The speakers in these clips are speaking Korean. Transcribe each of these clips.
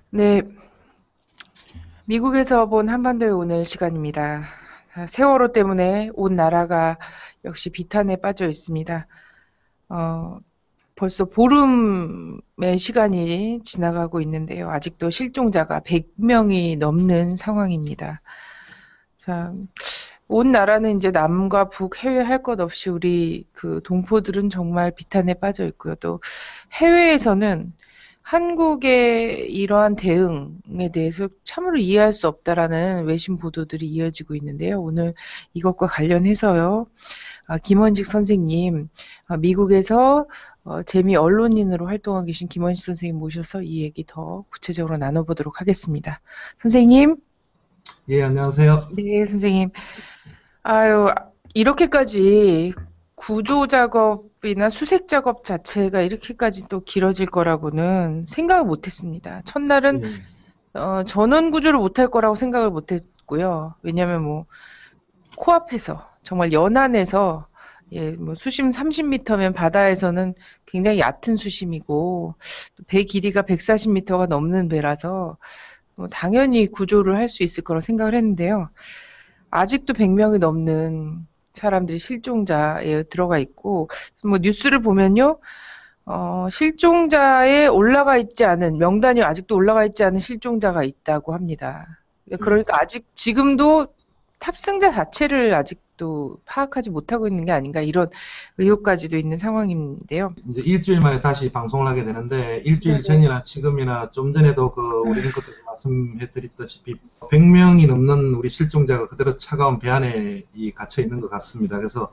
네, 미국에서 본 한반도에 오늘 시간입니다. 세월호 때문에 온 나라가 역시 비탄에 빠져 있습니다. 어, 벌써 보름의 시간이 지나가고 있는데요. 아직도 실종자가 100명이 넘는 상황입니다. 자, 온 나라는 이제 남과 북, 해외 할 것 없이 우리 그 동포들은 정말 비탄에 빠져 있고요. 또 해외에서는 한국의 이러한 대응에 대해서 참으로 이해할 수 없다라는 외신 보도들이 이어지고 있는데요. 오늘 이것과 관련해서요. 김원직 선생님, 미국에서 재미 언론인으로 활동하고 계신 김원식 선생님 모셔서 이 얘기 더 구체적으로 나눠보도록 하겠습니다. 선생님. 예, 안녕하세요. 네, 선생님. 아유, 이렇게까지 구조 작업이나 수색 작업 자체가 이렇게까지 또 길어질 거라고는 생각을 못 했습니다. 첫날은 전원 구조를 못할 거라고 생각을 못 했고요. 왜냐면 뭐 코앞에서 정말 연안에서 뭐 수심 30m면 바다에서는 굉장히 얕은 수심이고 배 길이가 140m가 넘는 배라서 당연히 구조를 할 수 있을 거라고 생각을 했는데요. 아직도 100명이 넘는 사람들이 실종자에 들어가 있고, 뭐 뉴스를 보면요, 실종자에 올라가 있지 않은, 명단이 아직도 올라가 있지 않은 실종자가 있다고 합니다. 그러니까 아직 지금도 탑승자 자체를 아직도 파악하지 못하고 있는 게 아닌가, 이런 의혹까지도 있는 상황인데요. 이제 일주일 만에 다시 방송을 하게 되는데, 일주일 전이나 지금이나 좀 전에도 우리 앵커께서 말씀해드렸다시피 100명이 넘는 우리 실종자가 그대로 차가운 배 안에 갇혀 있는 것 같습니다. 그래서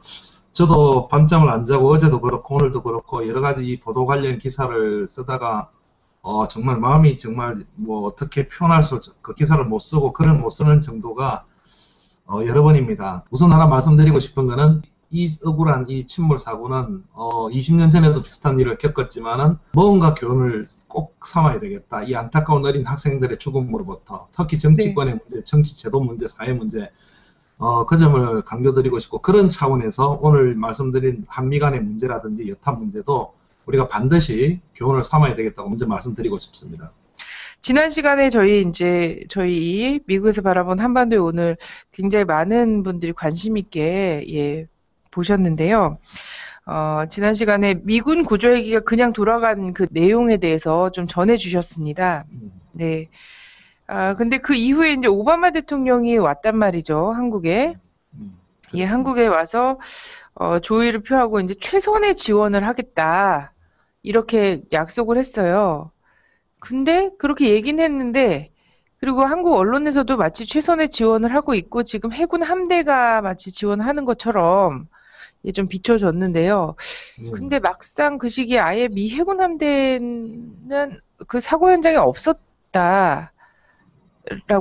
저도 밤잠을 안 자고 어제도 그렇고 오늘도 그렇고 여러 가지 이 보도 관련 기사를 쓰다가 정말 마음이 정말 뭐 어떻게 표현할 수 없죠. 그 기사를 못 쓰고 글을 못 쓰는 정도가 여러 번입니다. 우선 하나 말씀드리고 싶은 거는 이 억울한 이 침몰 사고는 20년 전에도 비슷한 일을 겪었지만은 뭔가 교훈을 꼭 삼아야 되겠다. 이 안타까운 어린 학생들의 죽음으로부터 특히 정치권의 문제, 정치 제도 문제, 사회 문제 그 점을 강조드리고 싶고 그런 차원에서 오늘 말씀드린 한미 간의 문제라든지 여타 문제도 우리가 반드시 교훈을 삼아야 되겠다고 먼저 말씀드리고 싶습니다. 지난 시간에 저희 미국에서 바라본 한반도에 오늘 굉장히 많은 분들이 관심 있게 보셨는데요. 지난 시간에 미군 구조헬기가 그냥 돌아간 그 내용에 대해서 좀 전해주셨습니다. 네. 근데 그 이후에 이제 오바마 대통령이 왔단 말이죠, 한국에. 한국에 와서 조의를 표하고 이제 최선의 지원을 하겠다 이렇게 약속을 했어요. 근데 그렇게 얘기는 했는데 그리고 한국 언론에서도 마치 최선의 지원을 하고 있고 지금 해군 함대가 마치 지원하는 것처럼 좀 비춰졌는데요. 근데 막상 그 시기에 아예 미 해군 함대는 그 사고 현장에 없었다라고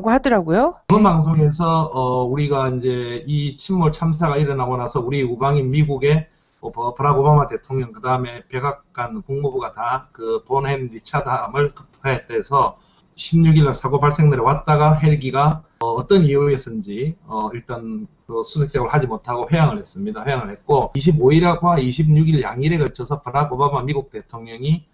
하더라고요. 이번 방송에서 우리가 이제 이 침몰 참사가 일어나고 나서 우리 우방인 미국의 버락 오바마 대통령 그 다음에 백악관 국무부가 다 그 본햄 리차드함을 급파했대서 16일날 사고 발생날에 왔다가 헬기가 어떤 이유에서인지 일단 그 수색 작업을 하지 못하고 회항을 했습니다. 회항을 했고 25일과 26일 양일에 걸쳐서 버락 오바마 미국 대통령이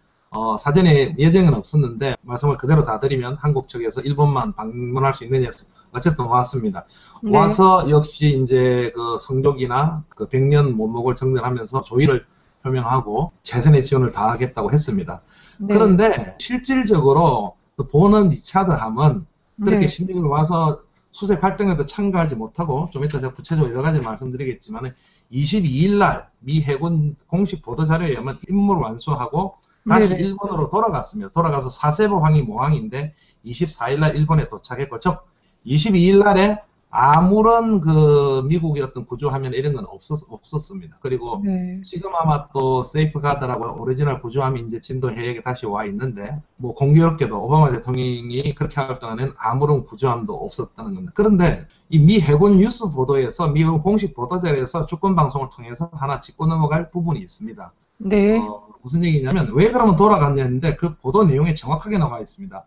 사전에 예정은 없었는데 말씀을 그대로 다 드리면 한국 측에서 일본만 방문할 수 있느냐 어쨌든 왔습니다. 네. 와서 역시 이제 그 성족이나 그 100년 못목을 정전하면서 조의를 표명하고 최선의 지원을 다하겠다고 했습니다. 네. 그런데 실질적으로 그 보는 리차드함은 그렇게 16일 와서 수색 활동에도 참가하지 못하고 좀 이따 제가 구체적으로 여러 가지 말씀드리겠지만 22일 날 미 해군 공식 보도자료에 의하면 임무를 완수하고 다시 일본으로 돌아갔습니다. 돌아가서 사세보 항이 모항인데 24일 날 일본에 도착했고 즉 22일 날에 아무런 그 미국의 어떤 구조함이나 이런 건 없었습니다. 그리고 지금 아마 또 세이프가드라고 오리지널 구조함이 이제 진도 해역에 다시 와 있는데 뭐 공교롭게도 오바마 대통령이 그렇게 할 동안에는 아무런 구조함도 없었다는 겁니다. 그런데 이 미 해군 뉴스 보도에서 미국 공식 보도자료에서 주권 방송을 통해서 하나 짚고 넘어갈 부분이 있습니다. 네. 무슨 얘기냐면 왜 그러면 돌아갔냐는데 그 보도 내용에 정확하게 나와 있습니다.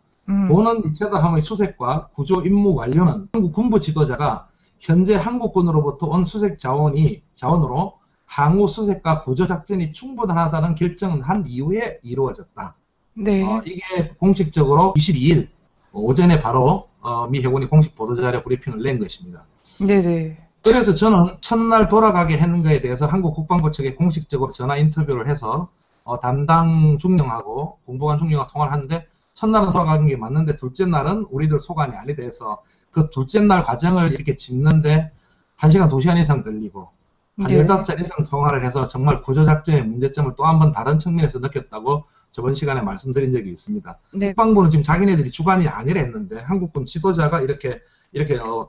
보는 리차드함의 수색과 구조 임무 완료는 한국 군부 지도자가 현재 한국군으로부터 온 수색 자원으로 항우 수색과 구조 작전이 충분하다는 결정을 한 이후에 이루어졌다. 네. 이게 공식적으로 22일 오전에 바로 미 해군이 공식 보도자료 브리핑을 낸 것입니다. 네네. 그래서 저는 첫날 돌아가게 했는 거에 대해서 한국 국방부 측에 공식적으로 전화 인터뷰를 해서 담당 중령하고 공보관 중령과 통화를 하는데 첫날은 돌아가는 게 맞는데 둘째 날은 우리들 소관이 아니다 해서 그 둘째 날 과정을 이렇게 짚는데 1시간, 2시간 이상 걸리고 한 네. 15살 이상 통화를 해서 정말 구조작전의 문제점을 또 한 번 다른 측면에서 느꼈다고 저번 시간에 말씀드린 적이 있습니다. 네. 국방부는 지금 자기네들이 주관이 아니라 했는데 한국군 지도자가 이렇게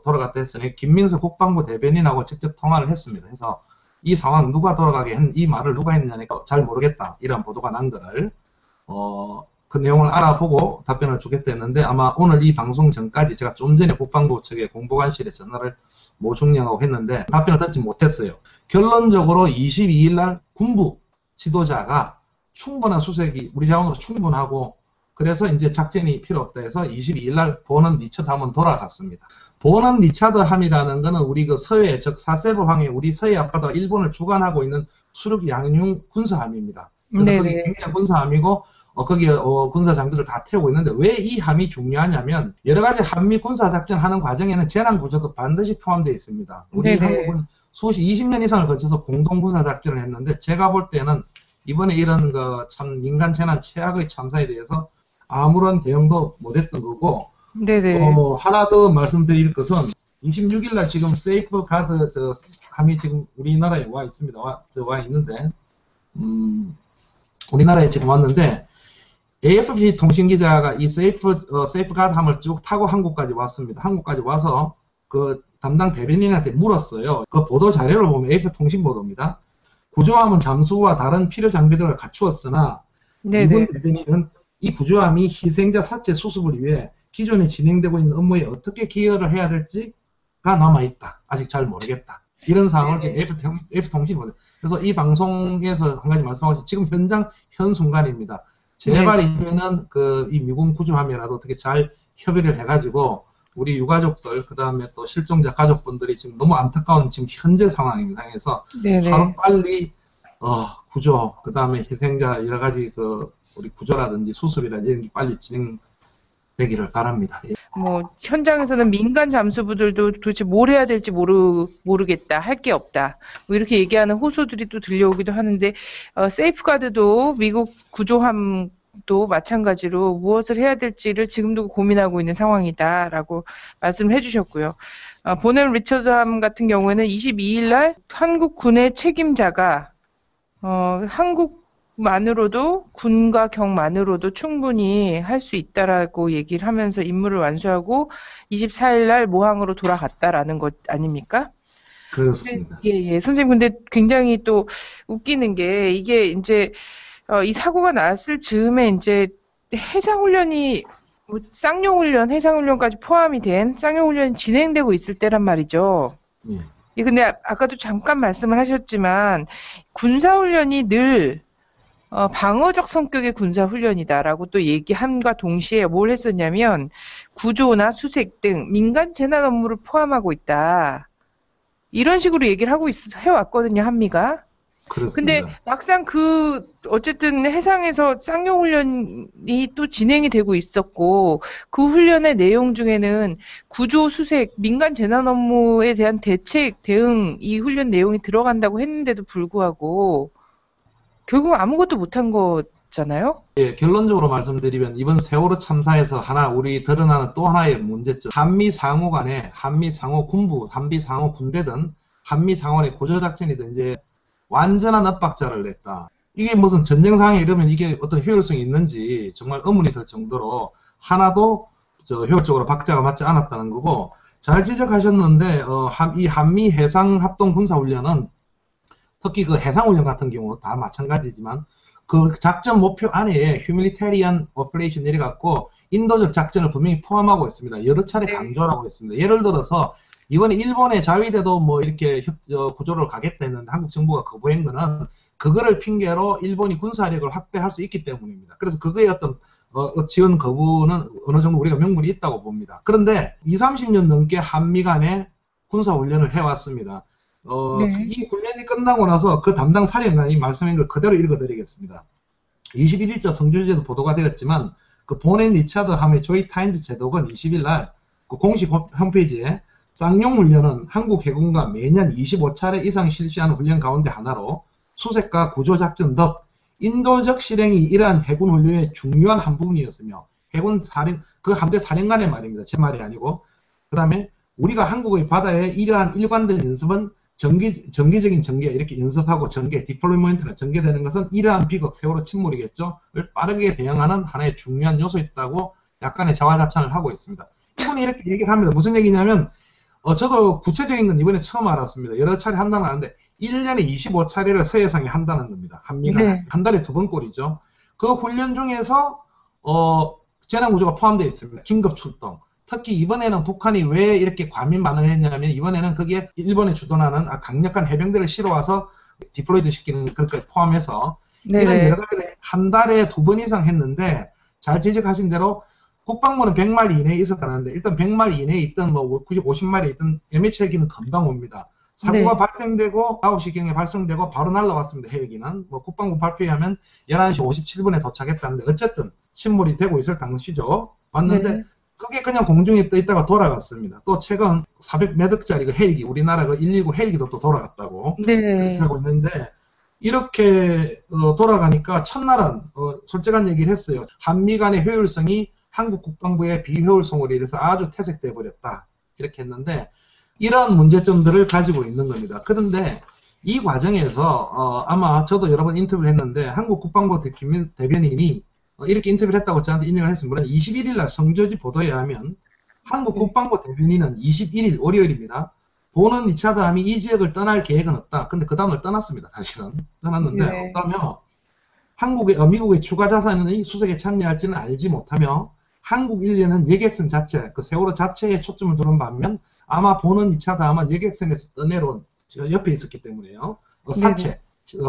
돌아갔다 했으니 김민석 국방부 대변인하고 직접 통화를 했습니다. 해서 이 상황 누가 돌아가게 이 말을 누가 했냐니까 잘 모르겠다 이런 보도가 난 거를 그 내용을 알아보고 답변을 주겠다 했는데 아마 오늘 이 방송 전까지 제가 좀 전에 국방부 측에 공보관실에 전화를 모 중령하고 했는데 답변을 듣지 못했어요. 결론적으로 22일 날 군부 지도자가 충분한 수색이 우리 자원으로 충분하고 그래서 이제 작전이 필요 없다 해서 22일 날 보넌 리처드 함은 돌아갔습니다. 보넌 리처드 함이라는 거는 우리 그 서해, 즉 사세보항에 우리 서해 앞바다 일본을 주관하고 있는 수륙 양용 군사함입니다. 그래서 네네. 거기 굉장히 군사함이고 거기에 군사 장비를 다 태우고 있는데 왜 이 함이 중요하냐면 여러 가지 한미 군사 작전 하는 과정에는 재난 구조도 반드시 포함되어 있습니다. 우리 네네. 한국은 수십 20년 이상을 거쳐서 공동 군사 작전을 했는데 제가 볼 때는 이번에 이런 그 참 민간 재난 최악의 참사에 대해서 아무런 대응도 못했던 거고 네네. 하나 더 말씀드릴 것은 26일 날 지금 세이프 가드 함이 지금 우리나라에 와 있습니다. 와 있는데 우리나라에 지금 왔는데 AFP 통신 기자가 이 세이프 가드 함을 쭉 타고 한국까지 왔습니다. 한국까지 와서 그 담당 대변인한테 물었어요. 그 보도 자료를 보면 AFP 통신 보도입니다. 구조함은 잠수와 다른 필요 장비들을 갖추었으나 네네. 미군 대변인은 이 구조함이 희생자 사체 수습을 위해 기존에 진행되고 있는 업무에 어떻게 기여를 해야 될지가 남아있다. 아직 잘 모르겠다. 이런 상황을 지금 AF통신이 보내요. 그래서 이 방송에서 한 가지 말씀하고 지금 현 순간입니다. 제발 이제는 이 미군 구조함이라도 어떻게 잘 협의를 해가지고 우리 유가족들 그 다음에 또 실종자 가족분들이 지금 너무 안타까운 지금 현재 상황입니다. 그래서 하루 빨리 구조 그 다음에 희생자 여러 가지 우리 구조라든지 수습이라든지 이런 게 빨리 진행되기를 바랍니다. 예. 뭐 현장에서는 민간 잠수부들도 도대체 뭘 해야 될지 모르겠다, 할 게 없다, 뭐 이렇게 얘기하는 호소들이 또 들려오기도 하는데 세이프가드도 미국 구조함도 마찬가지로 무엇을 해야 될지를 지금도 고민하고 있는 상황이다라고 말씀을 해주셨고요. 보넬 리처드함 같은 경우에는 22일 날 한국 군의 책임자가 한국만으로도 군과 경만으로도 충분히 할 수 있다라고 얘기를 하면서 임무를 완수하고 24일 날 모항으로 돌아갔다라는 것 아닙니까? 그렇습니다. 예. 선생님, 근데 굉장히 또 웃기는 게 이게 이제 이 사고가 났을 즈음에 이제 해상훈련이 뭐 쌍용훈련, 해상훈련까지 포함이 된 쌍용훈련이 진행되고 있을 때란 말이죠. 예. 예, 근데 아까도 잠깐 말씀을 하셨지만 군사훈련이 늘 방어적 성격의 군사훈련이다라고 또 얘기함과 동시에 뭘 했었냐면 구조나 수색 등 민간 재난 업무를 포함하고 있다. 이런 식으로 얘기를 하고 해왔거든요, 한미가. 그렇습니다. 근데 막상 어쨌든 해상에서 쌍용훈련이 또 진행이 되고 있었고, 그 훈련의 내용 중에는 구조, 수색, 민간 재난 업무에 대한 대응, 이 훈련 내용이 들어간다고 했는데도 불구하고, 결국 아무것도 못한 거잖아요? 예, 결론적으로 말씀드리면 이번 세월호 참사에서 우리 드러나는 또 하나의 문제점. 한미 상호 간에, 한미 상호 군부, 한미 상호 군대든, 한미 상호의 구조작전이든 이제 완전한 엇박자를 냈다. 이게 무슨 전쟁 상황에 이러면 이게 어떤 효율성이 있는지 정말 의문이 들 정도로 하나도 효율적으로 박자가 맞지 않았다는 거고, 잘 지적하셨는데 이 한미 해상합동군사훈련은 특히 그 해상훈련 같은 경우 다 마찬가지지만 그 작전 목표 안에 휴밀리테리언 오퍼레이션 이래갖고 인도적 작전을 분명히 포함하고 있습니다. 여러 차례 강조를 하고 있습니다. 예를 들어서 이번에 일본의 자위대도 뭐 이렇게 구조를 가겠다 했는데 한국 정부가 거부한 거는 그거를 핑계로 일본이 군사력을 확대할 수 있기 때문입니다. 그래서 그거의 어떤 지원 거부는 어느 정도 우리가 명분이 있다고 봅니다. 그런데 20, 30년 넘게 한미 간의 군사훈련을 해왔습니다. 네. 이 훈련이 끝나고 나서 그 담당 사령관이 말씀한 걸 그대로 읽어드리겠습니다. 21일자 성주지에도 보도가 되었지만 그 보낸 리차드 함의 조이 타임즈 제독은 20일 날 그 공식 홈페이지에 쌍용 훈련은 한국 해군과 매년 25차례 이상 실시하는 훈련 가운데 하나로 수색과 구조작전 등 인도적 실행이 이러한 해군 훈련의 중요한 한 부분이었으며 해군 그 함대 사령관의 말입니다. 제 말이 아니고. 그 다음에 우리가 한국의 바다에 이러한 일관된 연습은 정기적인 전개 이렇게 연습하고 전개, 디플로이먼트나 전개되는 것은 이러한 비극, 세월호 침몰이겠죠.를 빠르게 대응하는 하나의 중요한 요소였다고 약간의 자화자찬을 하고 있습니다. 이분이 이렇게 얘기를 합니다. 무슨 얘기냐면 저도 구체적인 건 이번에 처음 알았습니다. 여러 차례 한다는 아는데 1년에 25차례를 서해상에 한다는 겁니다. 한미가 네. 한 달에 2번꼴이죠. 그 훈련 중에서 재난구조가 포함되어 있습니다. 긴급 출동. 특히 이번에는 북한이 왜 이렇게 과민 반응을 했냐면 이번에는 거기에 일본에 주둔하는 강력한 해병대를 실어와서 디플로이드 시키는 그렇게 포함해서 이런 네네. 여러 가지를 한 달에 2번 이상 했는데 잘 지적하신 대로 국방부는 100마리 이내에 있었다는데 일단 100마리 이내에 있던 뭐 50마리 있던 MH 헬기는 금방 옵니다. 사고가 네. 발생되고 9시경에 발생되고 바로 날라왔습니다. 헬기는 뭐 국방부 발표에 하면 11시 57분에 도착했다는데 어쨌든 침몰이 되고 있을 당시죠. 왔는데 네. 그게 그냥 공중에 떠 있다가 돌아갔습니다. 또 최근 400매덕짜리 그 헬기 우리나라 그 119 헬기도 또 돌아갔다고 그렇게 네. 하고 있는데 이렇게 돌아가니까 첫날은 솔직한 얘기를 했어요. 한미 간의 효율성이 한국 국방부의 비효율성으로 인해서 아주 퇴색돼 버렸다 이렇게 했는데 이런 문제점들을 가지고 있는 겁니다. 그런데 이 과정에서 아마 저도 여러 번 인터뷰를 했는데 한국 국방부 대변인이 이렇게 인터뷰를 했다고 저한테 인정을 했습니다. 21일 날 성조지 보도에 하면 한국 네. 국방부 대변인은 21일 월요일입니다. 보는 리차드함이 이 지역을 떠날 계획은 없다. 근데 그 다음날 떠났습니다. 사실은 떠났는데 네. 없다며 미국의 추가 자산이 수색에 참여할지는 알지 못하며 한국 인류는 여객선 자체, 그 세월호 자체에 초점을 두는 반면 아마 보는 리차드함은 여객선에서 떠내려온 옆에 있었기 때문에요. 사체,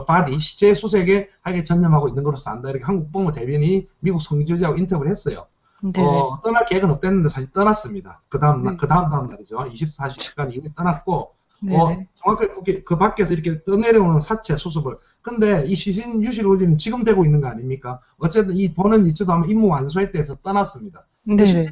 바디, 시체 수색에 하게 전념하고 있는 것으로서 안다. 이렇게 한국 국방부 대변인이 미국 성주지하고 인터뷰를 했어요. 네네. 떠날 계획은 없댔는데 사실 떠났습니다. 그 다음 네. 날이죠. 24시간 이후에 떠났고, 네네. 정확하게 그 밖에서 이렇게 떠내려오는 사체 수습을. 근데 이 시신 유실 훈련이 지금 되고 있는 거 아닙니까? 어쨌든 이 보는 리차드 하면 임무 완수할 때에서 떠났습니다. 네네.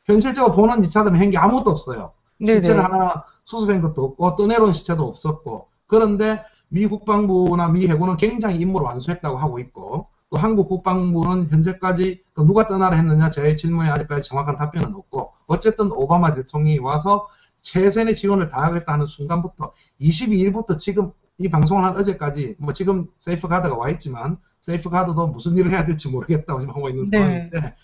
현실적으로 보는 리차드 하면 한 게 아무것도 없어요. 시체를 네네. 하나 수습한 것도 없고, 떠내려온 시체도 없었고, 그런데 미 국방부나 미 해군은 굉장히 임무를 완수했다고 하고 있고, 또 한국 국방부는 현재까지 누가 떠나라 했느냐 제 질문에 아직까지 정확한 답변은 없고 어쨌든 오바마 대통령이 와서 최선의 지원을 다하겠다는 순간부터 22일부터 지금 이 방송을 한 어제까지 뭐 지금 세이프가드가 와 있지만 세이프가드도 무슨 일을 해야 될지 모르겠다고 지금 하고 있는 상황인데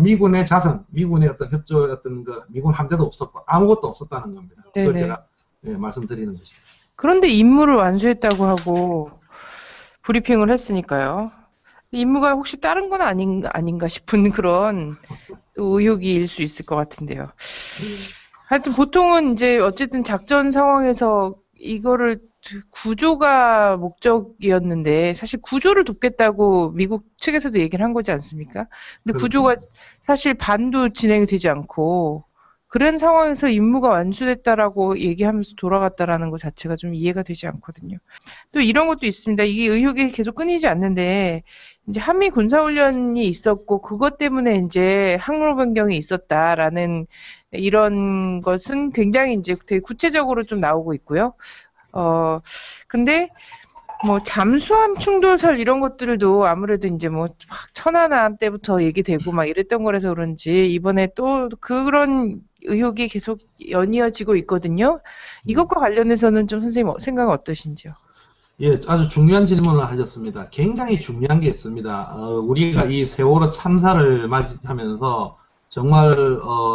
미군의 자선, 미군의 어떤 협조, 어떤 그 미군 함대도 없었고 아무것도 없었다는 겁니다. 그걸 제가 말씀드리는 것입니다. 그런데 임무를 완수했다고 하고 브리핑을 했으니까요. 임무가 혹시 다른 건 아닌가 싶은 그런 의혹일 수 있을 것 같은데요. 하여튼 보통은 이제 어쨌든 작전 상황에서 이거를 구조가 목적이었는데 사실 구조를 돕겠다고 미국 측에서도 얘기를 한 거지 않습니까? 근데 그렇습니다. 구조가 사실 반도 진행이 되지 않고 그런 상황에서 임무가 완수됐다라고 얘기하면서 돌아갔다라는 것 자체가 좀 이해가 되지 않거든요. 또 이런 것도 있습니다. 이게 의혹이 계속 끊이지 않는데 이제 한미 군사훈련이 있었고 그것 때문에 이제 항로 변경이 있었다라는 이런 것은 굉장히 이제 되게 구체적으로 좀 나오고 있고요. 근데 뭐 잠수함 충돌설 이런 것들도 아무래도 이제 뭐 천안함 때부터 얘기되고 막 이랬던 거라서 그런지 이번에 또 그런 의혹이 계속 연이어지고 있거든요. 이것과 관련해서는 좀 선생님 생각은 어떠신지요? 예, 아주 중요한 질문을 하셨습니다. 굉장히 중요한 게 있습니다. 우리가 이 세월호 참사를 맞이하면서 정말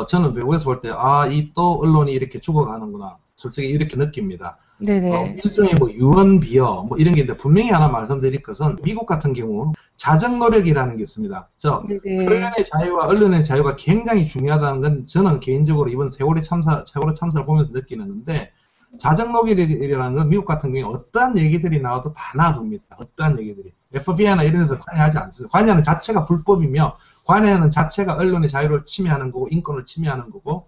저는 외국에서 볼 때 이 또 언론이 이렇게 죽어가는구나. 솔직히 이렇게 느낍니다. 네네. 일종의 뭐 유언 비어 뭐 이런 게 있는데 분명히 하나 말씀드릴 것은 미국 같은 경우 자정 노력이라는 게 있습니다. 네네. 표현의 자유와 언론의 자유가 굉장히 중요하다는 건 저는 개인적으로 이번 세월호 참사를 보면서 느끼는데 자정 노력이라는 건 미국 같은 경우에 어떠한 얘기들이 나와도 다 놔둡니다. 어떠한 얘기들이. FBI나 이런 데서 관여하지 않습니다. 관여하는 자체가 불법이며 관여하는 자체가 언론의 자유를 침해하는 거고 인권을 침해하는 거고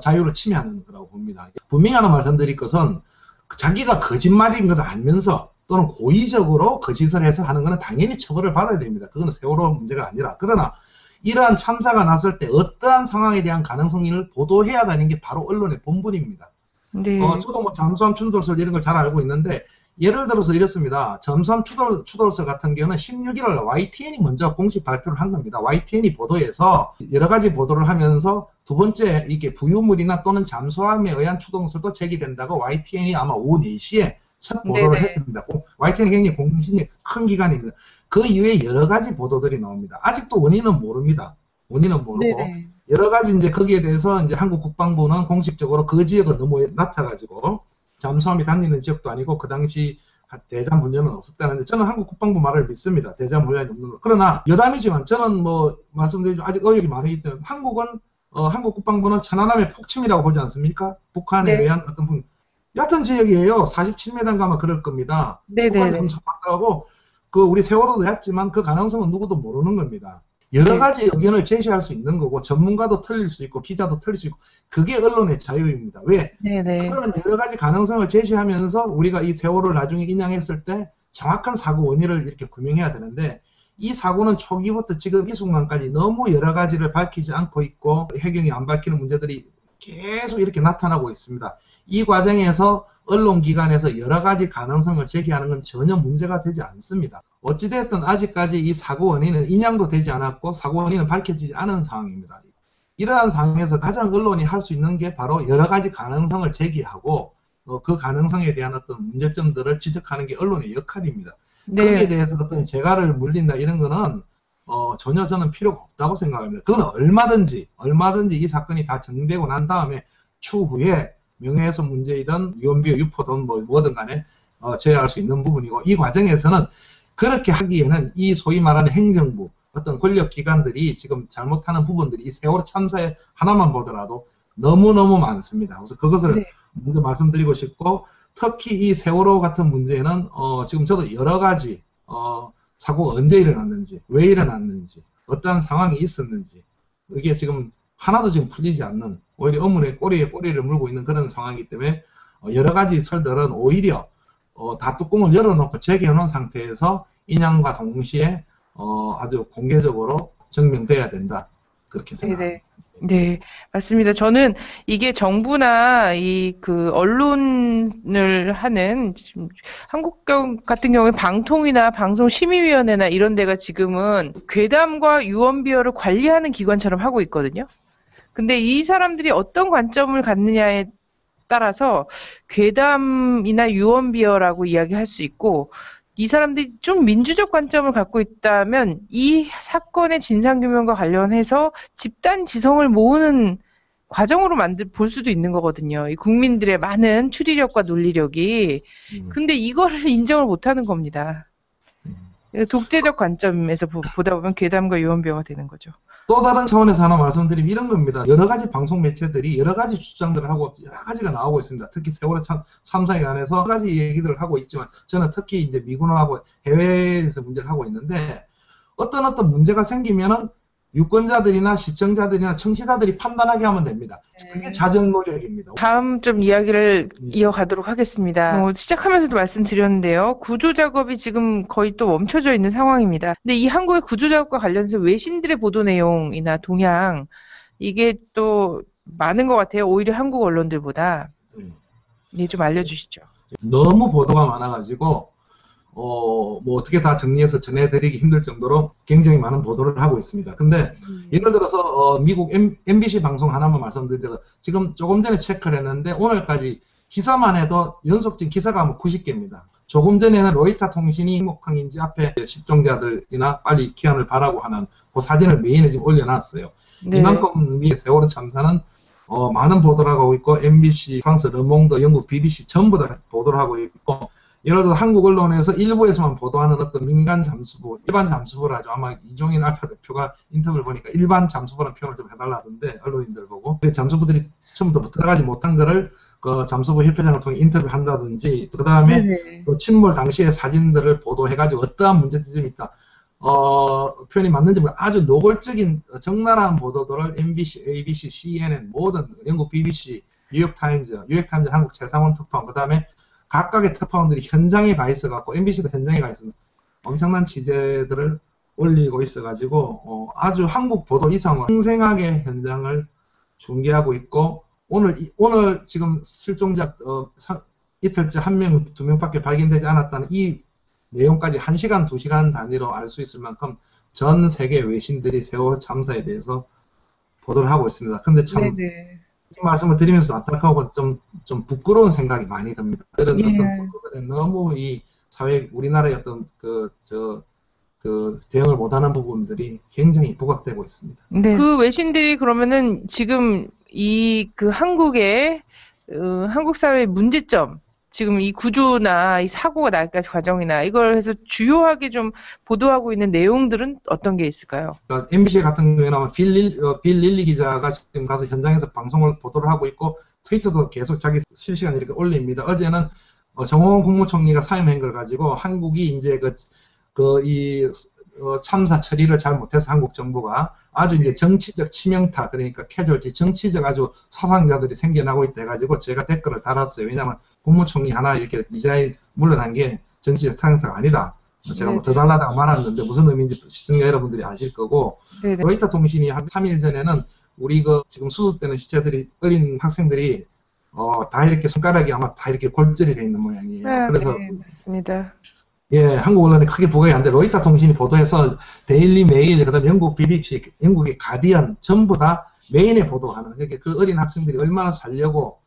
자유를 침해하는 거라고 봅니다. 분명히 하나 말씀드릴 것은 자기가 거짓말인 것을 알면서 또는 고의적으로 거짓을 해서 하는 것은 당연히 처벌을 받아야 됩니다. 그거는 세월호 문제가 아니라. 그러나 이러한 참사가 났을 때 어떠한 상황에 대한 가능성을 보도해야 되는 게 바로 언론의 본분입니다. 네. 저도 뭐 잠수함 추돌설 이런 걸 잘 알고 있는데 예를 들어서 이렇습니다. 잠수함 추돌설 같은 경우는 16일 날 YTN이 먼저 공식 발표를 한 겁니다. YTN이 보도해서 여러 가지 보도를 하면서 두 번째 이게 부유물이나 또는 잠수함에 의한 추돌설도 제기된다고 YTN이 아마 오후 4시에 첫 보도를 네네. 했습니다. YTN이 굉장히 공신이 큰 기관입니다. 그 이외에 여러 가지 보도들이 나옵니다. 아직도 원인은 모릅니다. 원인은 모르고 네네. 여러 가지 이제 거기에 대해서 이제 한국 국방부는 공식적으로 그 지역은 너무 낮아가지고 잠수함이 다니는 지역도 아니고 그 당시 대잠 훈련은 없었다는데 저는 한국 국방부 말을 믿습니다. 대잠 훈련이 없는 거. 그러나 여담이지만 저는 뭐 말씀드리지만 아직 의혹이 많기 때문에 한국 국방부는 천안함의 폭침이라고 보지 않습니까? 북한에 네. 의한 어떤 얕은 지역이에요. 47m인가 아마 그럴 겁니다. 북한 네네네. 잠수함 왔다고 그 우리 세월호도 얕지만 그 가능성은 누구도 모르는 겁니다. 여러 네. 가지 의견을 제시할 수 있는 거고 전문가도 틀릴 수 있고 기자도 틀릴 수 있고 그게 언론의 자유입니다. 왜? 네네. 그런 여러 가지 가능성을 제시하면서 우리가 이 세월호를 나중에 인양했을 때 정확한 사고 원인을 이렇게 규명해야 되는데 이 사고는 초기부터 지금 이 순간까지 너무 여러 가지를 밝히지 않고 있고 해경이 안 밝히는 문제들이 계속 이렇게 나타나고 있습니다. 이 과정에서 언론기관에서 여러 가지 가능성을 제기하는 건 전혀 문제가 되지 않습니다. 어찌됐든 아직까지 이 사고 원인은 인양도 되지 않았고 사고 원인은 밝혀지지 않은 상황입니다. 이러한 상황에서 가장 언론이 할 수 있는 게 바로 여러 가지 가능성을 제기하고 그 가능성에 대한 어떤 문제점들을 지적하는 게 언론의 역할입니다. 네. 거기에 대해서 어떤 재갈을 물린다 이런 거는 전혀 저는 필요가 없다고 생각합니다. 그건 얼마든지 이 사건이 다 정리되고 난 다음에 추후에 명예훼손 문제이든 유언비어 유포든 뭐든 간에 제어할 수 있는 부분이고 이 과정에서는 그렇게 하기에는 이 소위 말하는 행정부 어떤 권력기관들이 지금 잘못하는 부분들이 이 세월호 참사에 하나만 보더라도 너무너무 많습니다. 그래서 그것을 네. 먼저 말씀드리고 싶고 특히 이 세월호 같은 문제는 지금 저도 여러 가지 사고가 언제 일어났는지 왜 일어났는지 어떠한 상황이 있었는지 이게 지금 하나도 지금 풀리지 않는 오히려 어문의 꼬리에 꼬리를 물고 있는 그런 상황이기 때문에 여러 가지 설들은 오히려 다 뚜껑을 열어놓고 재개해놓은 상태에서 인양과 동시에 아주 공개적으로 증명돼야 된다. 그렇게 생각합니다. 네네. 네, 맞습니다. 저는 이게 정부나 언론을 하는, 지금 한국 같은 경우에 방통위나 방송심의위원회나 이런 데가 지금은 괴담과 유언비어를 관리하는 기관처럼 하고 있거든요. 근데 이 사람들이 어떤 관점을 갖느냐에 따라서 괴담이나 유언비어라고 이야기할 수 있고, 이 사람들이 좀 민주적 관점을 갖고 있다면 이 사건의 진상규명과 관련해서 집단 지성을 모으는 과정으로 볼 수도 있는 거거든요. 이 국민들의 많은 추리력과 논리력이. 근데 이거를 인정을 못하는 겁니다. 독재적 관점에서 보다 보면 괴담과 유언비어가 되는 거죠. 또 다른 차원에서 하나 말씀드리면 이런 겁니다. 여러 가지 방송 매체들이 여러 가지 주장들을 하고 여러 가지가 나오고 있습니다. 특히 세월호 참사에 관해서 여러 가지 얘기들을 하고 있지만 저는 특히 이제 미군하고 해외에서 문제를 하고 있는데 어떤 문제가 생기면은 유권자들이나 시청자들이나 청취자들이 판단하게 하면 됩니다. 그게 자정 노력입니다. 다음 좀 이야기를 이어가도록 하겠습니다. 시작하면서도 말씀드렸는데요. 구조 작업이 지금 거의 또 멈춰져 있는 상황입니다. 근데 이 한국의 구조 작업과 관련해서 외신들의 보도 내용이나 동향 이게 또 많은 것 같아요. 오히려 한국 언론들보다. 네, 좀 알려주시죠. 너무 보도가 많아가지고 뭐 어떻게 다 정리해서 전해드리기 힘들 정도로 굉장히 많은 보도를 하고 있습니다. 근데 예를 들어서 미국 MBC 방송 하나만 말씀드리면 지금 조금 전에 체크를 했는데 오늘까지 기사만 해도 연속된 기사가 뭐 90개입니다. 조금 전에는 로이터 통신이 행복항인지 앞에 실종자들이나 빨리 귀환을 바라고 하는 그 사진을 메인에 지금 올려놨어요. 네. 이만큼 이 세월호 참사는 많은 보도를 하고 있고 MBC, 프랑스 르몽드, 영국 BBC 전부 다 보도를 하고 있고 예를 들어 한국 언론에서 일부에서만 보도하는 어떤 민간 잠수부, 일반 잠수부를 하죠. 아마 이종인 알파 대표가 인터뷰를 보니까 일반 잠수부라는 표현을 좀 해달라던데 언론인들 보고 잠수부들이 처음부터 들어가지 못한 거를 그 잠수부 협회장을 통해 인터뷰를 한다든지 그 다음에 또 침몰 당시의 사진들을 보도해가지고 어떠한 문제점이 있다. 표현이 맞는지 모르겠는데 아주 노골적인 적나라한 보도들을 MBC, ABC, CNN 모든 영국 BBC, 뉴욕타임즈 한국 최상원 특파원 그 다음에 각각의 특파원들이 현장에 가 있어갖고 MBC도 현장에 가 있습니다. 엄청난 취재들을 올리고 있어가지고 아주 한국 보도 이상으로 생생하게 현장을 중계하고 있고 오늘 지금 실종자 이틀째 한 명, 두 명밖에 발견되지 않았다는 이 내용까지 1시간, 2시간 단위로 알 수 있을 만큼 전 세계 외신들이 세월호 참사에 대해서 보도를 하고 있습니다. 근데 참 이 말씀을 드리면서 안타까우고 좀 부끄러운 생각이 많이 듭니다. 이런 어떤 보도들에 너무 이 사회 우리나라의 어떤 대응을 못하는 부분들이 굉장히 부각되고 있습니다. 네. 그 외신들이 그러면은 지금 한국의 한국 사회의 문제점, 지금 이 구조나 이 사고가 날까지 과정이나 이걸 해서 주요하게 좀 보도하고 있는 내용들은 어떤 게 있을까요? 그러니까 MBC 같은 경우에는 빌 릴리 기자가 지금 가서 현장에서 방송을 보도를 하고 있고 트위터도 계속 자기 실시간 이렇게 올립니다. 어제는 정홍원 국무총리가 사임한 걸 가지고 한국이 이제 참사 처리를 잘 못해서 한국 정부가 아주 이제 정치적 치명타, 그러니까 캐주얼티, 정치적 아주 사상자들이 생겨나고 있다 해가지고 제가 댓글을 달았어요. 왜냐하면 국무총리 하나 이렇게 리자인 물러난 게 정치적 타격타가 아니다. 제가 뭐 더 달라다가 말았는데 무슨 의미인지 시청자 여러분들이 아실 거고. 로이터 통신이 한 3일 전에는 우리 지금 수습되는 시체들이 어린 학생들이 다 이렇게 손가락이 아마 다 이렇게 골절이 돼 있는 모양이에요. 그래서 맞습니다. 예, 한국 언론이 크게 부각이 안 돼. 로이터 통신이 보도해서 데일리 메일, 그다음 영국 BBC, 영국의 가디언 전부 다 메인에 보도하는. 그러니까 그 어린 학생들이 얼마나 살려고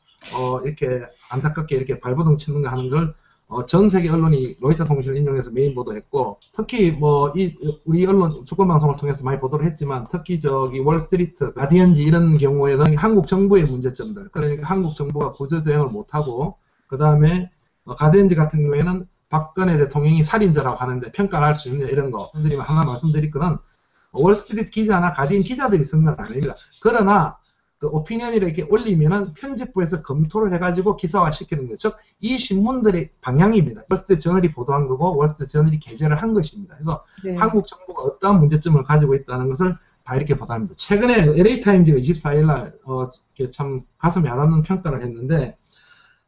이렇게 안타깝게 이렇게 발버둥 치는가 하는 걸 전 세계 언론이 로이터 통신을 인용해서 메인 보도했고, 특히 우리 언론 주권 방송을 통해서 많이 보도를 했지만, 특히 월스트리트, 가디언지 이런 경우에는 한국 정부의 문제점들, 그러니까 한국 정부가 구조 대응을 못하고, 그 다음에 가디언지 같은 경우에는 박근혜 대통령이 살인자라고 하는데 평가를 할 수 있느냐 이런 거 하나 말씀드릴 거는 월스트리트 기자나 가디언 기자들이 쓴 건 아닙니다. 그러나 그 오피니언을 이렇게 올리면은 편집부에서 검토를 해가지고 기사화 시키는 거죠. 즉 이 신문들의 방향입니다. 월스트리트 저널이 보도한 거고 월스트리트 저널이 게재를 한 것입니다. 그래서 한국 정부가 어떠한 문제점을 가지고 있다는 것을 다 이렇게 보도합니다. 최근에 LA타임즈가 24일 날 참 가슴이 아닿는 평가를 했는데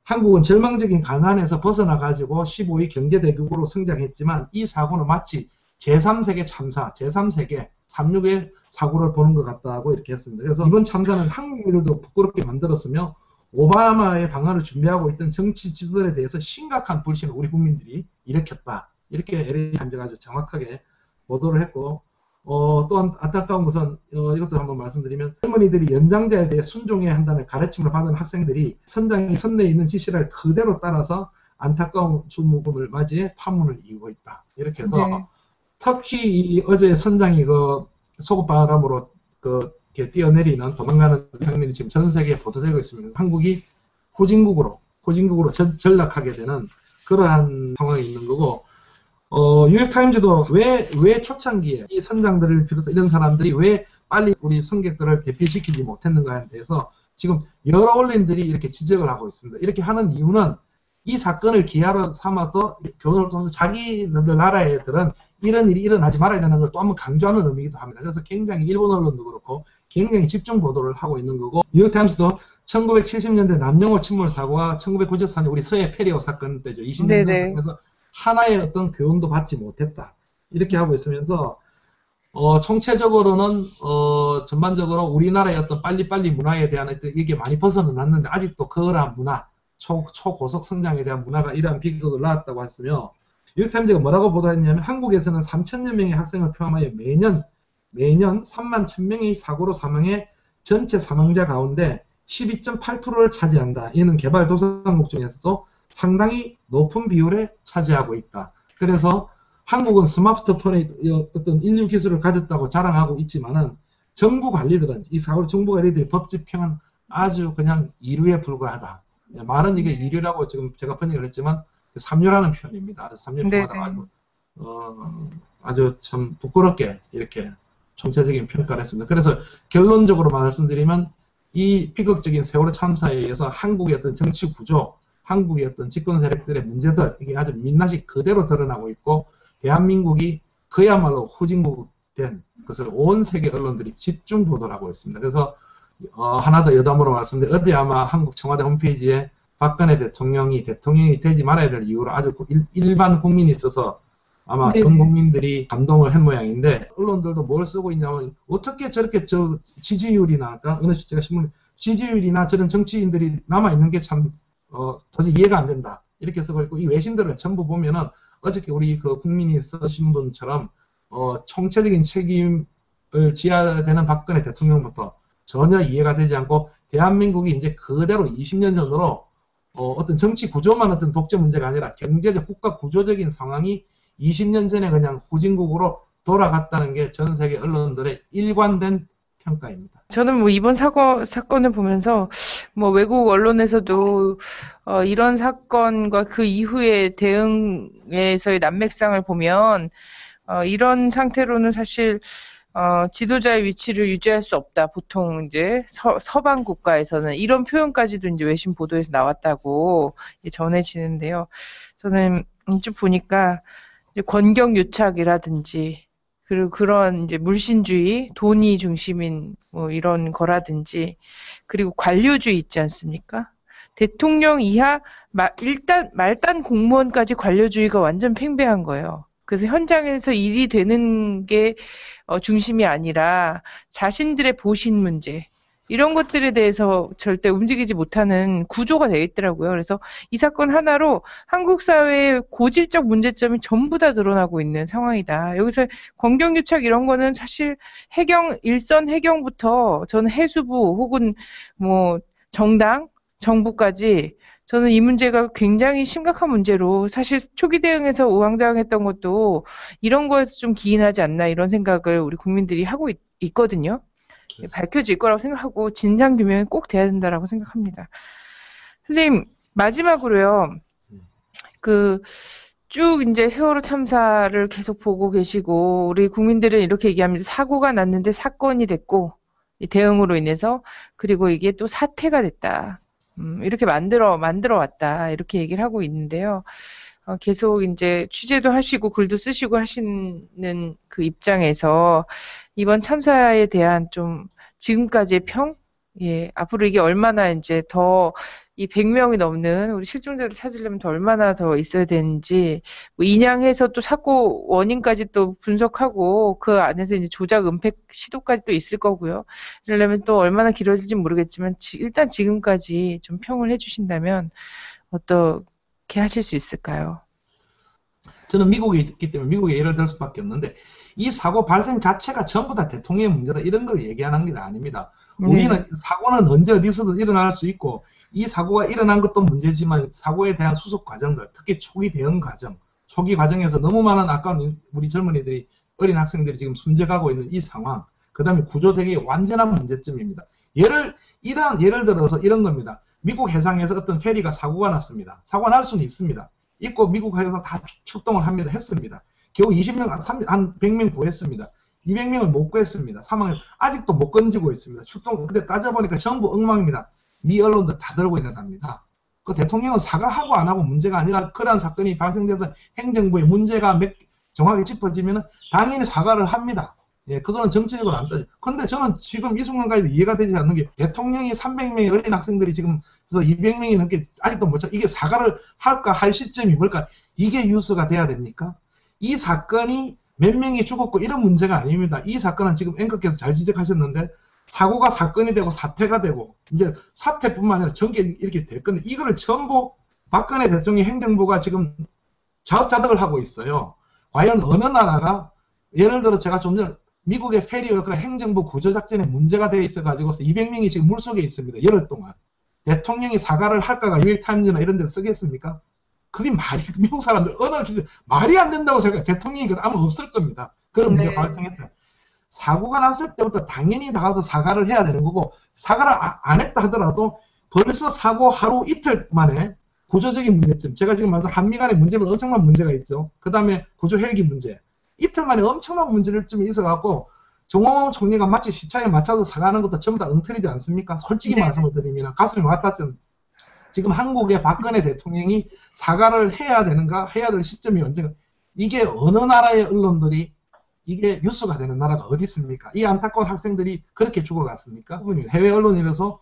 한국은 절망적인 가난에서 벗어나가지고 15위 경제대국으로 성장했지만 이 사고는 마치 제3세계 참사, 제3세계 3.6의 사고를 보는 것 같다고 이렇게 했습니다. 그래서 이번 참사는 한국인들도 부끄럽게 만들었으며 오바마의 방안을 준비하고 있던 정치 지도자에 대해서 심각한 불신을 우리 국민들이 일으켰다. 이렇게 LA타임즈가 아주 정확하게 보도를 했고 또한 안타까운 것은 이것도 한번 말씀드리면 할머니들이 연장자에 대해 순종해야 한다는 가르침을 받은 학생들이 선장이 선내에 있는 지시를 그대로 따라서 안타까운 죽음을 맞이해 파문을 이루고 있다. 이렇게 해서 특히 어제 선장이 소급바람으로 이렇게 뛰어내리는 도망가는 장면이 지금 전 세계에 보도되고 있습니다. 한국이 후진국으로 전락하게 되는 그러한 상황이 있는 거고 뉴욕타임즈도 왜 초창기에 이 선장들을 비롯해서 이런 사람들이 왜 빨리 우리 승객들을 대피시키지 못했는가에 대해서 지금 여러 언론들이 이렇게 지적을 하고 있습니다. 이렇게 하는 이유는 이 사건을 기하로 삼아서 교훈을 통해서 자기들 나라 애들은 이런 일이 일어나지 말아야 되는 걸 또 한번 강조하는 의미이기도 합니다. 그래서 굉장히 일본 언론도 그렇고 굉장히 집중 보도를 하고 있는 거고 뉴욕타임스도 1970년대 남영호 침몰 사고와 1994년 우리 서해 페리오 사건 때죠. 20년 사건에서 하나의 어떤 교훈도 받지 못했다. 이렇게 하고 있으면서 총체적으로는 전반적으로 우리나라의 어떤 빨리빨리 문화에 대한 어떤 이게 많이 벗어는 났는데 아직도 그러한 문화, 초고속 성장에 대한 문화가 이러한 비극을 낳았다고 했으며 뉴욕타임즈가 뭐라고 보도했냐면 한국에서는 3천여 명의 학생을 포함하여 매년 3만 1,000명의 사고로 사망해 전체 사망자 가운데 12.8%를 차지한다. 이는 개발도상국 중에서도 상당히 높은 비율에 차지하고 있다. 그래서 한국은 스마트폰의 어떤 인류 기술을 가졌다고 자랑하고 있지만은 정부 관리들은 이 사고 정부 관리들의 법 집행은 아주 그냥 이류에 불과하다. 말은 이게 이류라고 지금 제가 번역을 했지만 삼류라는 표현입니다. 삼류 표현하다가 아주 참 부끄럽게 이렇게 총체적인 평가를 했습니다. 그래서 결론적으로 말씀드리면 이 비극적인 세월호 참사에 의해서 한국의 어떤 정치 구조, 한국의 어떤 집권 세력들의 문제들 이게 아주 민낯이 그대로 드러나고 있고 대한민국이 그야말로 후진국된 것을 온 세계 언론들이 집중 보도를 하고 있습니다. 그래서 하나 더 여담으로 말씀드리면 어제 아마 한국 청와대 홈페이지에 박근혜 대통령이 되지 말아야 될 이유로 아주 일반 국민이 있어서 아마 네. 전 국민들이 감동을 한 모양인데, 언론들도 뭘 쓰고 있냐면 어떻게 저렇게 지지율이나 어느 제가 신문 지지율이나 저런 정치인들이 남아 있는 게 참 도저히 이해가 안 된다 이렇게 쓰고 있고, 이 외신들을 전부 보면은 어저께 우리 그 국민이 쓰신 분처럼 총체적인 책임을 지어야 되는 박근혜 대통령부터 전혀 이해가 되지 않고, 대한민국이 이제 그대로 20년 전으로 어떤 정치 구조만 어떤 독재 문제가 아니라 경제적 국가 구조적인 상황이 20년 전에 그냥 후진국으로 돌아갔다는 게 전 세계 언론들의 일관된 평가입니다. 저는 뭐 이번 사건을 보면서 뭐 외국 언론에서도 이런 사건과 그 이후의 대응에서의 난맥상을 보면 이런 상태로는 사실 지도자의 위치를 유지할 수 없다. 보통 이제 서방 국가에서는 이런 표현까지도 이제 외신 보도에서 나왔다고 전해지는데요. 저는 좀 보니까 이제 권력유착이라든지 그리고 그런 이제 물신주의, 돈이 중심인 뭐 이런 거라든지, 그리고 관료주의 있지 않습니까? 대통령 이하 일단 말단 공무원까지 관료주의가 완전 팽배한 거예요. 그래서 현장에서 일이 되는 게 중심이 아니라 자신들의 보신 문제, 이런 것들에 대해서 절대 움직이지 못하는 구조가 되어 있더라고요. 그래서 이 사건 하나로 한국 사회의 고질적 문제점이 전부 다 드러나고 있는 상황이다. 여기서 권경유착 이런 거는 사실 일선 해경부터 저는 해수부 혹은 뭐 정당, 정부까지 저는 이 문제가 굉장히 심각한 문제로, 사실 초기 대응에서 우왕좌왕했던 것도 이런 거에서 좀 기인하지 않나, 이런 생각을 우리 국민들이 하고 있거든요. 밝혀질 거라고 생각하고 진상규명이 꼭 돼야 된다라고 생각합니다. 선생님, 마지막으로요. 쭉 이제 세월호 참사를 계속 보고 계시고, 우리 국민들은 이렇게 얘기합니다. 사고가 났는데 사건이 됐고, 이 대응으로 인해서, 그리고 이게 또 사태가 됐다. 이렇게 만들어 왔다. 이렇게 얘기를 하고 있는데요. 계속 이제 취재도 하시고 글도 쓰시고 하시는 그 입장에서 이번 참사에 대한 좀 지금까지의 평? 예, 앞으로 이게 얼마나 이제 더 이 100명이 넘는 우리 실종자들 찾으려면 더 얼마나 더 있어야 되는지, 뭐 인양해서 또 사고 원인까지 또 분석하고 그 안에서 이제 조작 은폐 시도까지 또 있을 거고요. 이러려면 또 얼마나 길어질지 모르겠지만 일단 지금까지 좀 평을 해주신다면 어떻게 하실 수 있을까요? 저는 미국에 있기 때문에 미국에 예를 들 수밖에 없는데, 이 사고 발생 자체가 전부 다 대통령의 문제다 이런 걸 얘기하는 게 아닙니다. 우리는 사고는 언제 어디서든 일어날 수 있고, 이 사고가 일어난 것도 문제지만 사고에 대한 수습 과정들, 특히 초기 대응 과정, 초기 과정에서 너무 많은 아까운 우리 젊은이들이, 어린 학생들이 지금 숨져가고 있는 이 상황, 그 다음에 구조대기의 완전한 문제점입니다. 예를 들어서 이런 겁니다. 미국 해상에서 어떤 페리가 사고가 났습니다. 사고가 날 수는 있습니다. 있고 미국에서 다 출동을 했습니다. 겨우 20명, 한 100명 구했습니다. 200명을 못 구했습니다. 사망을 아직도 못 건지고 있습니다. 근데 따져보니까 전부 엉망입니다. 미 언론들 다 들고 일어납니다. 그 대통령은 사과하고 안 하고 문제가 아니라, 그러한 사건이 발생돼서 행정부의 문제가 정확히 짚어지면 당연히 사과를 합니다. 예, 그거는 정치적으로 안 따져. 근데 저는 지금 이 순간까지도 이해가 되지 않는 게, 대통령이 300명의 어린 학생들이 지금 그래서 200명이 넘게 아직도 못 찾아. 이게 사과를 할까 할 시점이 뭘까? 이게 뉴스가 돼야 됩니까? 이 사건이 몇 명이 죽었고 이런 문제가 아닙니다. 이 사건은 지금 앵커께서 잘 지적하셨는데, 사고가 사건이 되고 사태가 되고, 이제 사태뿐만 아니라 전개 이렇게 될 건데, 이거를 전부 박근혜 대통령 행정부가 지금 자업자득을 하고 있어요. 과연 어느 나라가, 예를 들어 제가 좀 전에 미국의 페리워크나 행정부 구조작전에 문제가 되어 있어가지고 200명이 지금 물속에 있습니다. 열흘 동안. 대통령이 사과를 할까가 뉴욕타임즈나 이런 데 쓰겠습니까? 그게 미국 사람들 말이 안 된다고 생각해요. 대통령이 아마 없을 겁니다. 그런 문제가 발생했다. 사고가 났을 때부터 당연히 나가서 사과를 해야 되는 거고, 사과를 안 했다 하더라도 벌써 사고 하루 이틀 만에 구조적인 문제점, 제가 지금 말해서 한미 간의 문제는 엄청난 문제가 있죠. 그 다음에 구조 헬기 문제, 이틀 만에 엄청난 문제점이 있어갖고 정홍원 총리가 마치 시차에 맞춰서 사과하는 것도 전부 다 엉터리지 않습니까? 솔직히 말씀을 드리면 가슴이 와닿죠. 지금 한국의 박근혜 대통령이 사과를 해야 되는가, 해야 될 시점이 언제가, 이게 어느 나라의 언론들이 이게 뉴스가 되는 나라가 어디 있습니까? 이 안타까운 학생들이 그렇게 죽어갔습니까? 해외 언론이라서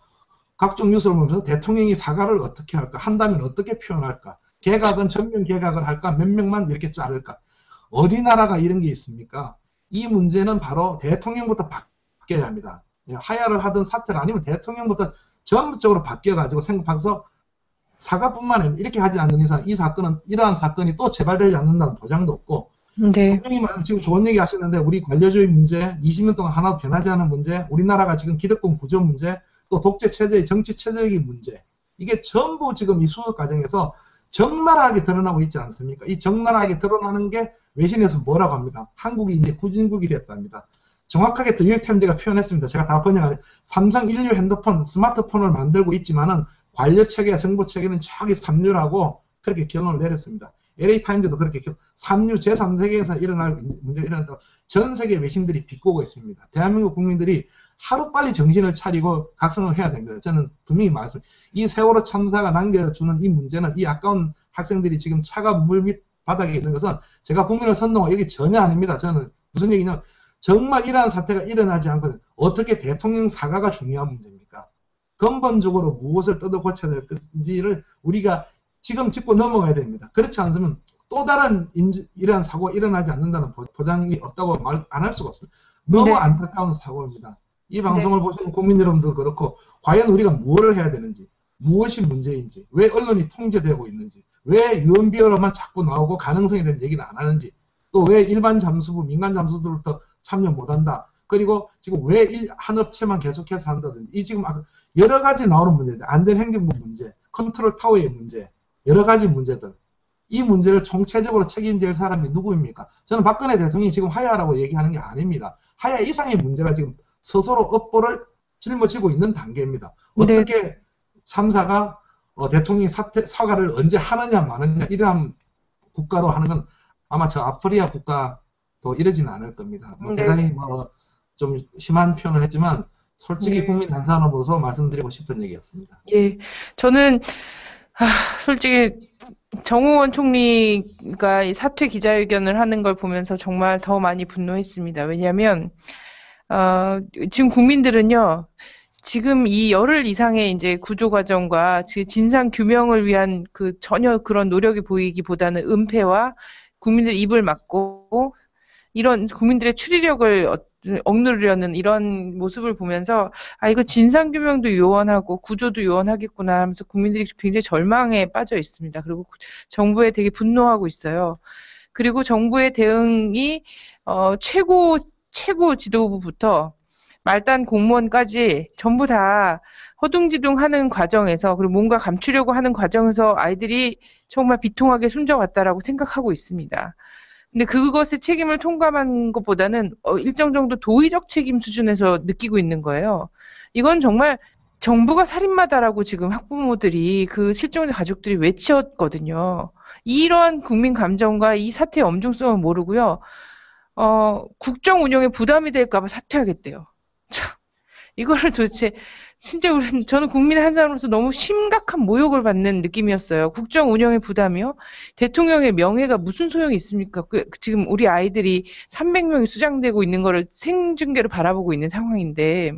각종 뉴스를 보면서 대통령이 사과를 어떻게 할까? 한다면 어떻게 표현할까? 개각은 전면 개각을 할까? 몇 명만 이렇게 자를까? 어디 나라가 이런 게 있습니까? 이 문제는 바로 대통령부터 바뀌어야 합니다. 하야를 하든 사퇴를 아니면 대통령부터 전부적으로 바뀌어가지고 생각해서 사과뿐만 아니라 이렇게 하지 않는 이상 이 사건은 이러한 사건이 또 재발되지 않는다는 보장도 없고 네. 분명히 말씀 지금 좋은 얘기 하시는데 우리 관료주의 문제 20년 동안 하나도 변하지 않은 문제 우리나라가 지금 기득권 구조 문제 또 독재 체제의 정치 체제적인 문제 이게 전부 지금 이 수습 과정에서 적나라하게 드러나고 있지 않습니까? 이 적나라하게 드러나는 게 외신에서 뭐라고 합니까? 한국이 이제 후진국이 됐답니다. 정확하게 또 뉴욕타임즈가 표현했습니다. 제가 다 번역하는 삼성 인류 핸드폰, 스마트폰을 만들고 있지만은 관료 체계와 정보 체계는 저기 삼류라고 그렇게 결론을 내렸습니다. LA타임즈도 그렇게 삼류 제3세계에서 일어날 문제가 일어난다고 전 세계 외신들이 비꼬고 있습니다. 대한민국 국민들이 하루빨리 정신을 차리고 각성을 해야 됩니다. 저는 분명히 말씀드립니다. 이 세월호 참사가 남겨주는 이 문제는 이 아까운 학생들이 지금 차가운 물 밑 바닥에 있는 것은 제가 국민을 선동하고 이게 전혀 아닙니다. 저는 무슨 얘기냐면 정말 이러한 사태가 일어나지 않거든. 어떻게 대통령 사과가 중요한 문제입니까? 근본적으로 무엇을 뜯어 고쳐야 될 것인지를 우리가 지금 짚고 넘어가야 됩니다. 그렇지 않으면 또 다른 이러한 사고가 일어나지 않는다는 보장이 없다고 말 안 할 수가 없습니다. 너무 네. 안타까운 사고입니다. 이 방송을 보시는 국민 여러분도 그렇고 과연 우리가 무엇을 해야 되는지 무엇이 문제인지 왜 언론이 통제되고 있는지 왜 유언비어로만 자꾸 나오고 가능성에 대한 얘기는 안 하는지 또 왜 일반 잠수부 민간 잠수부들부터 참여 못한다. 그리고 지금 왜 한 업체만 계속해서 한다든지 이 지금 여러 가지 나오는 문제들 안전행정부 문제 컨트롤 타워의 문제 여러 가지 문제들 이 문제를 총체적으로 책임질 사람이 누구입니까? 저는 박근혜 대통령이 지금 하야라고 얘기하는 게 아닙니다. 하야 이상의 문제가 지금 스스로 업보를 짊어지고 있는 단계입니다. 어떻게 네. 참사가 대통령이 사과를 언제 하느냐 마느냐 이러한 국가로 하는 건 아마 저 아프리카 국가도 이러지는 않을 겁니다. 네. 대단히 좀 심한 표현을 했지만 솔직히 네. 국민 한 사람으로서 말씀드리고 싶은 얘기였습니다. 예. 저는 솔직히 정호원 총리가 이 사퇴 기자회견을 하는 걸 보면서 정말 더 많이 분노했습니다. 왜냐하면 지금 국민들은요, 지금 이 열흘 이상의 이제 구조 과정과 진상 규명을 위한 전혀 그런 노력이 보이기보다는 은폐와 국민들 입을 막고 이런 국민들의 추리력을 억누르려는 이런 모습을 보면서 이거 진상규명도 요원하고 구조도 요원하겠구나 하면서 국민들이 굉장히 절망에 빠져 있습니다. 그리고 정부에 되게 분노하고 있어요. 그리고 정부의 대응이 최고 지도부부터 말단 공무원까지 전부 다 허둥지둥하는 과정에서 그리고 뭔가 감추려고 하는 과정에서 아이들이 정말 비통하게 숨져왔다라고 생각하고 있습니다. 근데 그것의 책임을 통감한 것보다는 일정 정도 도의적 책임 수준에서 느끼고 있는 거예요. 이건 정말 정부가 살인마다라고 지금 학부모들이 그 실종자 가족들이 외쳤거든요. 이러한 국민 감정과 이 사태의 엄중성을 모르고요. 국정 운영에 부담이 될까 봐 사퇴하겠대요. 참, 이거를 도대체 진짜 저는 국민 한 사람으로서 너무 심각한 모욕을 받는 느낌이었어요. 국정 운영의 부담이요? 대통령의 명예가 무슨 소용이 있습니까? 지금 우리 아이들이 300명이 수장되고 있는 거를 생중계로 바라보고 있는 상황인데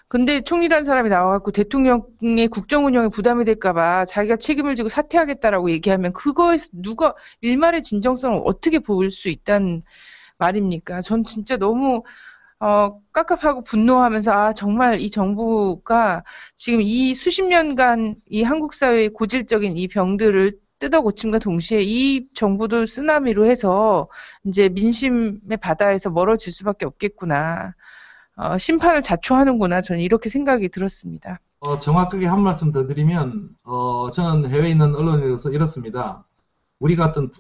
근데 총리라는 사람이 나와갖고 대통령의 국정 운영에 부담이 될까봐 자기가 책임을 지고 사퇴하겠다라고 얘기하면 그거에서 누가 일말의 진정성을 어떻게 볼 수 있다는 말입니까? 전 진짜 너무 깝깝하고 분노하면서 정말 이 정부가 지금 이 수십 년간 이 한국 사회의 고질적인 이 병들을 뜯어 고침과 동시에 이 정부도 쓰나미로 해서 이제 민심의 바다에서 멀어질 수밖에 없겠구나. 심판을 자초하는구나. 저는 이렇게 생각이 들었습니다. 정확하게 한 말씀 더 드리면 저는 해외에 있는 언론으로서 이렇습니다. 우리 같은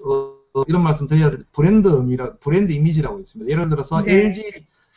이런 말씀 드려야 될 브랜드 이미지라고 있습니다. 예를 들어서 네.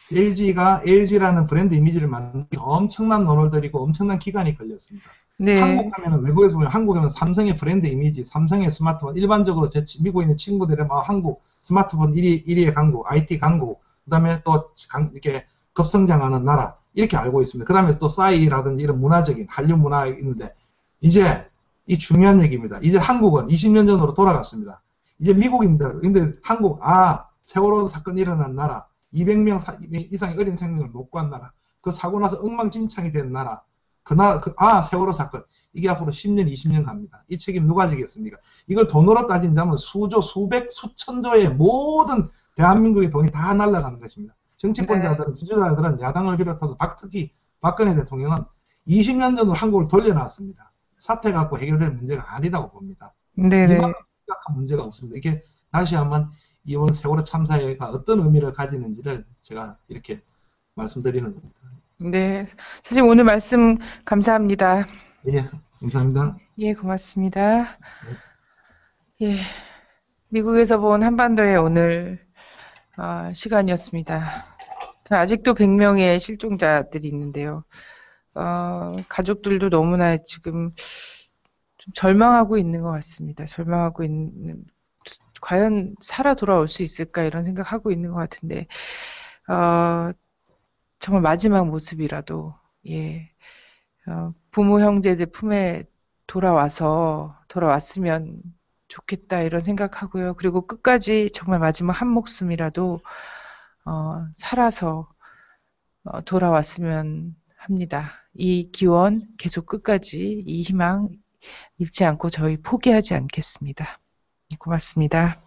LG가 LG라는 브랜드 이미지를 만들기 엄청난 돈을 들이고 엄청난 기간이 걸렸습니다. 네. 한국 하면은 외국에서 보면 한국 하면 삼성의 브랜드 이미지, 삼성의 스마트폰 일반적으로 미국에 있는 친구들은 한국 스마트폰 1위의 강국, IT 강국, 그다음에 또 이렇게 급성장하는 나라 이렇게 알고 있습니다. 그다음에 또 싸이라든지 이런 문화적인 한류 문화가 있는데 이제 이 중요한 얘기입니다. 이제 한국은 20년 전으로 돌아갔습니다. 이제 미국인들 근데 한국 세월호 사건이 일어난 나라, 200명 이상의 어린 생명을 못 구한 나라, 그 사고 나서 엉망진창이 된 나라, 세월호 사건. 이게 앞으로 10년, 20년 갑니다. 이 책임 누가 지겠습니까? 이걸 돈으로 따진다면 수조, 수백, 수천조의 모든 대한민국의 돈이 다 날아가는 것입니다. 정치권자들은, 지지자들은 야당을 비롯해서 특히 박근혜 대통령은 20년 전으로 한국을 돌려놨습니다. 사태 갖고 해결될 문제가 아니라고 봅니다. 네네. 이만큼 심각한 문제가 없습니다. 이게 다시 한번 이번 세월호 참사가 어떤 의미를 가지는지를 제가 이렇게 말씀드리는 겁니다. 네. 선생님 오늘 말씀 감사합니다. 예, 감사합니다. 예, 고맙습니다. 예, 미국에서 본 한반도의 오늘 시간이었습니다. 아직도 100명의 실종자들이 있는데요. 가족들도 너무나 지금 좀 절망하고 있는 것 같습니다. 절망하고 있는, 과연 살아 돌아올 수 있을까 이런 생각하고 있는 것 같은데, 정말 마지막 모습이라도, 예, 부모 형제들 품에 돌아왔으면 좋겠다 이런 생각하고요. 그리고 끝까지 정말 마지막 한 목숨이라도 살아서 돌아왔으면 합니다. 이 기원 계속 끝까지 이 희망 잃지 않고 저희 포기하지 않겠습니다. 고맙습니다.